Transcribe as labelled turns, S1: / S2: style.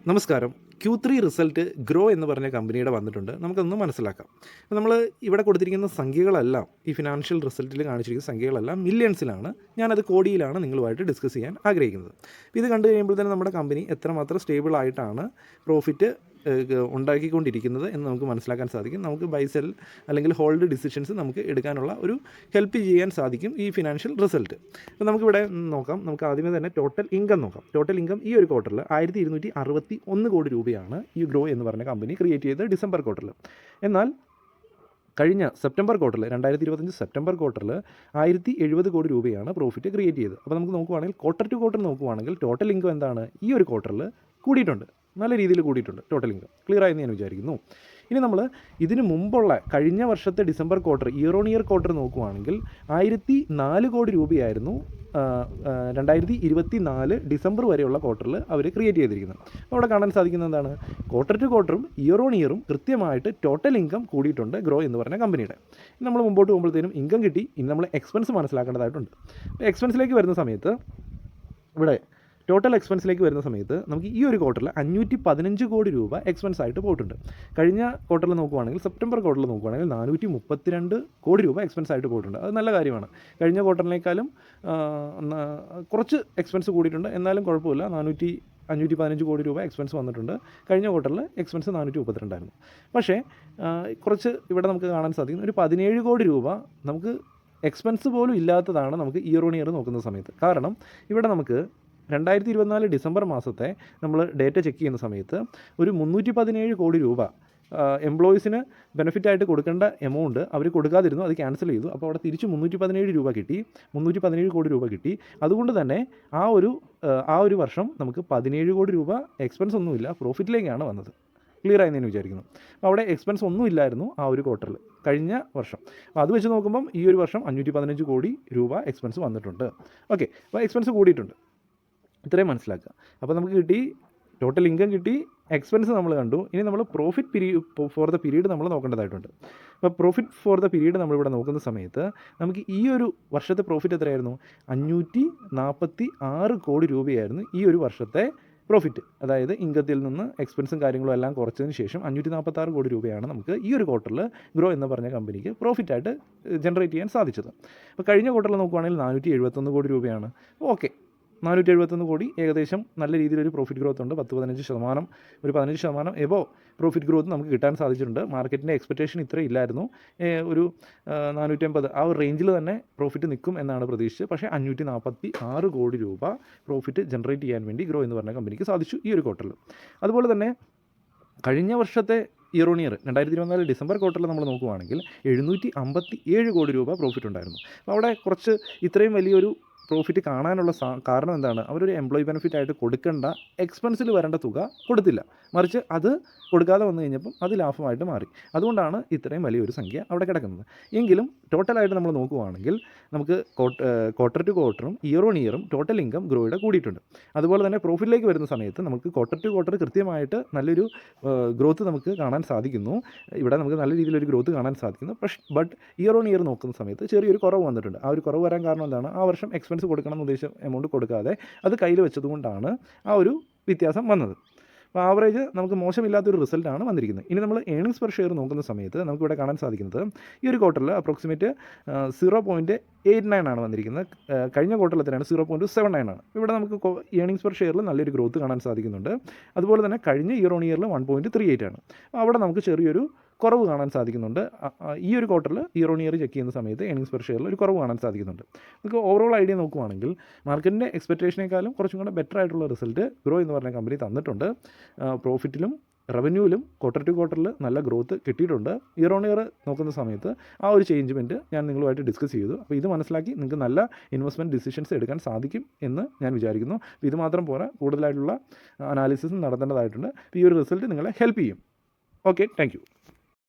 S1: നമസ്കാരം. Q3 result grow എന്ന് പറഞ്ഞ കമ്പനിയുടെ വന്നിട്ടുണ്ട്. നമുക്കൊന്ന് മനസ്സിലാക്കാം. നമ്മൾ ഇവിടെ കൊടുത്തിരിക്കുന്ന സംഖ്യകളെല്ലാം ഈ ഫിനാൻഷ്യൽ റിസൾട്ടിൽ കാണിച്ചിരിക്കുന്ന സംഖ്യകളെല്ലാം മില്യൺസിലാണ്. ഞാനത് കോടിയിലാണ് നിങ്ങളുമായിട്ട് ഡിസ്കസ് ചെയ്യാൻ ആഗ്രഹിക്കുന്നത്. ഇത് കണ്ടു കഴിയുമ്പോൾ തന്നെ നമ്മുടെ കമ്പനി എത്രമാത്രം സ്റ്റേബിൾ ആയിട്ടാണ് പ്രോഫിറ്റ് ഉണ്ടാക്കിക്കൊണ്ടിരിക്കുന്നത് എന്ന് നമുക്ക് മനസ്സിലാക്കാൻ സാധിക്കും. നമുക്ക് ബൈ സെൽ അല്ലെങ്കിൽ ഹോൾഡ് ഡിസിഷൻസ് നമുക്ക് എടുക്കാനുള്ള ഒരു ഹെൽപ്പ് ചെയ്യാൻ സാധിക്കും ഈ ഫിനാൻഷ്യൽ റിസൾട്ട്. അപ്പോൾ നമുക്കിവിടെ നോക്കാം. നമുക്ക് ആദ്യമേ തന്നെ ടോട്ടൽ ഇൻകം നോക്കാം. ടോട്ടൽ ഇൻകം ഈ ഒരു ക്വാർട്ടറിൽ 1261 കോടി രൂപയാണ് ഈ ഗ്രോ എന്ന് പറഞ്ഞ കമ്പനി ക്രിയേറ്റ് ചെയ്തത് ഡിസംബർ ക്വാർട്ടറിൽ. എന്നാൽ കഴിഞ്ഞ സെപ്റ്റംബർ ക്വാർട്ടറിൽ 2025 സെപ്റ്റംബർ ക്വാർട്ടറിൽ 1070 കോടി രൂപയാണ് പ്രോഫിറ്റ് ക്രിയേറ്റ് ചെയ്തത്. അപ്പോൾ നമുക്ക് നോക്കുവാണെങ്കിൽ ക്വാർട്ടർ ടു ക്വാർട്ടർ നോക്കുവാണെങ്കിൽ ടോട്ടൽ ഇൻകം എന്താണ് ഈ ഒരു ക്വാർട്ടറിൽ കൂടിയിട്ടുണ്ട്, നല്ല രീതിയിൽ കൂടിയിട്ടുണ്ട് ടോട്ടൽ ഇൻകം. ക്ലിയർ ആയെന്ന് ഞാൻ വിചാരിക്കുന്നു. ഇനി നമ്മൾ ഇതിന് മുമ്പുള്ള കഴിഞ്ഞ വർഷത്തെ December quarter year on year quarter നോക്കുവാണെങ്കിൽ 1004 കോടി രൂപയായിരുന്നു 2024 ഡിസംബർ വരെയുള്ള ക്വാർട്ടറിൽ അവർ ക്രിയേറ്റ് ചെയ്തിരിക്കുന്നത്. അപ്പോൾ അവിടെ കാണാൻ സാധിക്കുന്നത് എന്താണ്, ക്വാർട്ടർ ടു ക്വാർട്ടറും ഇയർ ഓൺ ഇയറും കൃത്യമായിട്ട് ടോട്ടൽ ഇൻകം കൂടിയിട്ടുണ്ട് നമ്മൾ എന്ന് പറഞ്ഞ കമ്പനിയുടെ. നമ്മൾ മുമ്പോട്ട് പോകുമ്പോഴത്തേനും ഇൻകം കിട്ടി. ഇനി നമ്മൾ എക്സ്പെൻസ് മനസ്സിലാക്കേണ്ടതായിട്ടുണ്ട്. എക്സ്പെൻസിലേക്ക് വരുന്ന സമയത്ത് ഇവിടെ ടോട്ടൽ എക്സ്പെൻസിലേക്ക് വരുന്ന സമയത്ത് നമുക്ക് ഈ ഒരു ക്വാർട്ടറിൽ 515 കോടി രൂപ എക്സ്പെൻസ് ആയിട്ട് പോയിട്ടുണ്ട്. കഴിഞ്ഞ ക്വാർട്ടറിൽ നോക്കുവാണെങ്കിൽ സെപ്റ്റംബർ ക്വാർട്ടറിൽ നോക്കുവാണെങ്കിൽ 432 കോടി രൂപ എക്സ്പെൻസ് ആയിട്ട് പോയിട്ടുണ്ട്. അത് നല്ല കാര്യമാണ്. കഴിഞ്ഞ ക്വാർട്ടറിനേക്കാളും കുറച്ച് എക്സ്പെൻസ് കൂടിയിട്ടുണ്ട്, എന്നാലും കുഴപ്പമില്ല. 515 കോടി രൂപ എക്സ്പെൻസ് വന്നിട്ടുണ്ട്. കഴിഞ്ഞ ക്വാർട്ടറിൽ എക്സ്പെൻസ് 432 ആയിരുന്നു. പക്ഷേ കുറച്ച് ഇവിടെ നമുക്ക് കാണാൻ സാധിക്കും ഒരു 17 കോടി രൂപ നമുക്ക് എക്സ്പെൻസ് പോലും ഇല്ലാത്തതാണ് നമുക്ക് ഇയർ ഓൺ ഇയർ നോക്കുന്ന സമയത്ത്. കാരണം ഇവിടെ നമുക്ക് 2024 ഡിസംബർ മാസത്തെ നമ്മൾ ഡേറ്റ ചെക്ക് ചെയ്യുന്ന സമയത്ത് ഒരു 317 കോടി രൂപ എംപ്ലോയീസിന് ബെനിഫിറ്റായിട്ട് കൊടുക്കേണ്ട എമൗണ്ട് അവർ കൊടുക്കാതിരുന്നു, അത് ക്യാൻസൽ ചെയ്തു. അപ്പോൾ അവിടെ തിരിച്ച് 317 കോടി രൂപ കിട്ടി. അതുകൊണ്ട് തന്നെ ആ ഒരു വർഷം നമുക്ക് 17 കോടി രൂപ എക്സ്പെൻസ് ഒന്നുമില്ല, പ്രോഫിറ്റിലേക്കാണ് വന്നത്. ക്ലിയർ ആയി ഞാൻ വിചാരിക്കുന്നു. അപ്പോൾ അവിടെ എക്സ്പെൻസ് ഒന്നും ഇല്ലായിരുന്നു ആ ഒരു ക്വാർട്ടറിൽ കഴിഞ്ഞ വർഷം. അപ്പോൾ അത് വെച്ച് നോക്കുമ്പം ഈ ഒരു വർഷം 515 കോടി രൂപ എക്സ്പെൻസ് വന്നിട്ടുണ്ട്. ഓക്കെ, അപ്പോൾ എക്സ്പെൻസ് കൂടിയിട്ടുണ്ട്, ഇത്രയും മനസ്സിലാക്കുക. അപ്പോൾ നമുക്ക് കിട്ടി ടോട്ടൽ ഇൻകം കിട്ടി, എക്സ്പെൻസ് നമ്മൾ കണ്ടു. ഇനി നമ്മൾ പ്രോഫിറ്റ് ഫോർ ദ പീരീഡ് നമ്മൾ നോക്കേണ്ടതായിട്ടുണ്ട്. അപ്പോൾ പ്രോഫിറ്റ് ഫോർ ദ പീരീഡ് നമ്മളിവിടെ നോക്കുന്ന സമയത്ത് നമുക്ക് ഈ ഒരു വർഷത്തെ പ്രോഫിറ്റ് എത്രയായിരുന്നു? 546 കോടി രൂപയായിരുന്നു ഈ ഒരു വർഷത്തെ പ്രോഫിറ്റ്. അതായത് ഇൻകത്തിൽ നിന്ന് എക്സ്പെൻസും കാര്യങ്ങളും എല്ലാം കുറച്ചതിന് ശേഷം 546 കോടി രൂപയാണ് നമുക്ക് ഈ ഒരു ക്വാർട്ടറിൽ ഗ്രോ എന്ന് പറഞ്ഞ കമ്പനിക്ക് പ്രോഫിറ്റായിട്ട് ജനറേറ്റ് ചെയ്യാൻ സാധിച്ചത്. അപ്പോൾ കഴിഞ്ഞ ക്വാർട്ടറിൽ നോക്കുവാണെങ്കിൽ 471 കോടി രൂപയാണ്. ഓക്കെ, 471 കോടി ഏകദേശം നല്ല രീതിയിലൊരു പ്രോഫിറ്റ് ഗ്രോത്ത് ഉണ്ട്. 15% എബോ പ്രോഫിറ്റ് ഗ്രോത്ത് നമുക്ക് കിട്ടാൻ സാധിച്ചിട്ടുണ്ട്. മാർക്കറ്റിൻ്റെ എക്സ്പെക്റ്റേഷൻ ഇത്ര ഇല്ലായിരുന്നു. ഒരു 450 ആ ഒരു റേഞ്ചിൽ തന്നെ പ്രോഫിറ്റ് നിൽക്കും എന്നാണ് പ്രതീക്ഷിച്ചത്. പക്ഷേ 546 കോടി രൂപ പ്രോഫിറ്റ് ജനറേറ്റ് ചെയ്യാൻ വേണ്ടി ഗ്രോ എന്ന് പറഞ്ഞ കമ്പനിക്ക് സാധിച്ചു ഈ ഒരു ക്വാർട്ടറിൽ. അതുപോലെ തന്നെ കഴിഞ്ഞ വർഷത്തെ ഇയർ ഓൺ ഇയർ 2024 ഡിസംബർ ക്വാർട്ടറിൽ നമ്മൾ നോക്കുവാണെങ്കിൽ 757 കോടി രൂപ പ്രോഫിറ്റ് ഉണ്ടായിരുന്നു. അപ്പോൾ അവിടെ കുറച്ച് ഇത്രയും വലിയൊരു പ്രോഫിറ്റ് കാണാനുള്ള കാരണം എന്താണ്? അവരൊരു എംപ്ലോയി ബെനിഫിറ്റ് ആയിട്ട് കൊടുക്കേണ്ട എക്സ്പെൻസിൽ വരേണ്ട തുക കൊടുത്തില്ല, മറിച്ച് അത് കൊടുക്കാതെ വന്നു കഴിഞ്ഞപ്പം അത് ലാഭമായിട്ട് മാറി. അതുകൊണ്ടാണ് ഇത്രയും വലിയൊരു സംഖ്യ അവിടെ കിടക്കുന്നത്. എങ്കിലും ടോട്ടലായിട്ട് നമ്മൾ നോക്കുവാണെങ്കിൽ നമുക്ക് ക്വാർട്ടർ ടു ക്വാർട്ടറും ഇയർ ഓൺ ഇയറും ടോട്ടൽ ഇൻകം ഗ്രോയുടെ കൂടിയിട്ടുണ്ട്. അതുപോലെ തന്നെ പ്രോഫിറ്റിലേക്ക് വരുന്ന സമയത്ത് നമുക്ക് ക്വാർട്ടർ ടു ക്വാർട്ടർ കൃത്യമായിട്ട് നല്ലൊരു ഗ്രോത്ത് നമുക്ക് കാണാൻ സാധിക്കുന്നു. ഇവിടെ നമുക്ക് നല്ല രീതിയിലൊരു ഗ്രോത്ത് കാണാൻ സാധിക്കുന്നു. ബട്ട് ഇയർ ഓൺ ഇയർ നോക്കുന്ന സമയത്ത് ചെറിയൊരു കുറവ് വന്നിട്ടുണ്ട്. ആ ഒരു കുറവ് വരാൻ കാരണം എന്താണ്? ആ വർഷം എക്സ്പെൻസ് കൊടുക്കണം എന്ന് ഉദ്ദേശിച്ച എമൗണ്ട് കൊടുക്കാതെ അത് കയ്യിൽ വെച്ചതുകൊണ്ടാണ് ആ ഒരു വ്യത്യാസം വന്നത്. അപ്പോൾ ആവറേജ് നമുക്ക് മോശമില്ലാത്തൊരു റിസൾട്ടാണ് വന്നിരിക്കുന്നത്. ഇനി നമ്മൾ ഏണിങ്സ് പെർ ഷെയർ നോക്കുന്ന സമയത്ത് നമുക്കിവിടെ കാണാൻ സാധിക്കുന്നത് ഈ ഒരു ക്വാർട്ടറിൽ അപ്രോക്സിമേറ്റ് 0.89 ആണ് വന്നിരിക്കുന്നത്. കഴിഞ്ഞ ക്വാർട്ടറിൽ എത്രയാണ്? 0.79 ആണ്. ഇവിടെ നമുക്ക് ഏണിങ്സ് പെർ ഷെയറിൽ നല്ലൊരു ഗ്രോത്ത് കാണാൻ സാധിക്കുന്നുണ്ട്. അതുപോലെ തന്നെ കഴിഞ്ഞ ഇയർ ഓൺ ഇയറിൽ 1.38 ആണ്. അവിടെ നമുക്ക് ചെറിയൊരു കുറവ് കാണാൻ സാധിക്കുന്നുണ്ട്. ഈ ഒരു ക്വാർട്ടറിൽ ഇയർ ഓൺ ഇയർ ചെക്ക് ചെയ്യുന്ന സമയത്ത് ഏണിങ്സ് പെർ ഷെയറിൽ ഒരു കുറവ് കാണാൻ സാധിക്കുന്നുണ്ട്. നമുക്ക് ഓവറോൾ ഐഡിയ നോക്കുവാണെങ്കിൽ മാർക്കറ്റിൻ്റെ എക്സ്പെക്റ്റേഷനേക്കാളും കുറച്ചും കൂടെ ബെറ്റർ ആയിട്ടുള്ള റിസൾട്ട് ഗ്രോ എന്ന് പറഞ്ഞ കമ്പനി തന്നിട്ടുണ്ട്. പ്രോഫിറ്റിലും റവന്യൂവിലും ക്വാർട്ടർ ടു ക്വാർട്ടറിൽ നല്ല ഗ്രോത്ത് കിട്ടിയിട്ടുണ്ട്. ഇയർ ഓൺ ഇയർ നോക്കുന്ന സമയത്ത് ആ ഒരു ചേഞ്ച്മെൻറ്റ് ഞാൻ നിങ്ങളുമായിട്ട് ഡിസ്കസ് ചെയ്തു. അപ്പോൾ ഇത് മനസ്സിലാക്കി നിങ്ങൾക്ക് നല്ല ഇൻവെസ്റ്റ്മെൻറ്റ് ഡിസിഷൻസ് എടുക്കാൻ സാധിക്കും എന്ന് ഞാൻ വിചാരിക്കുന്നു. അപ്പോൾ ഇത് മാത്രം പോരാ, കൂടുതലായിട്ടുള്ള അനാലിസിസ് നടത്തേണ്ടതായിട്ടുണ്ട്. ഈ ഒരു റിസൾട്ട് നിങ്ങളെ ഹെൽപ്പ് ചെയ്യും. Okay, thank you.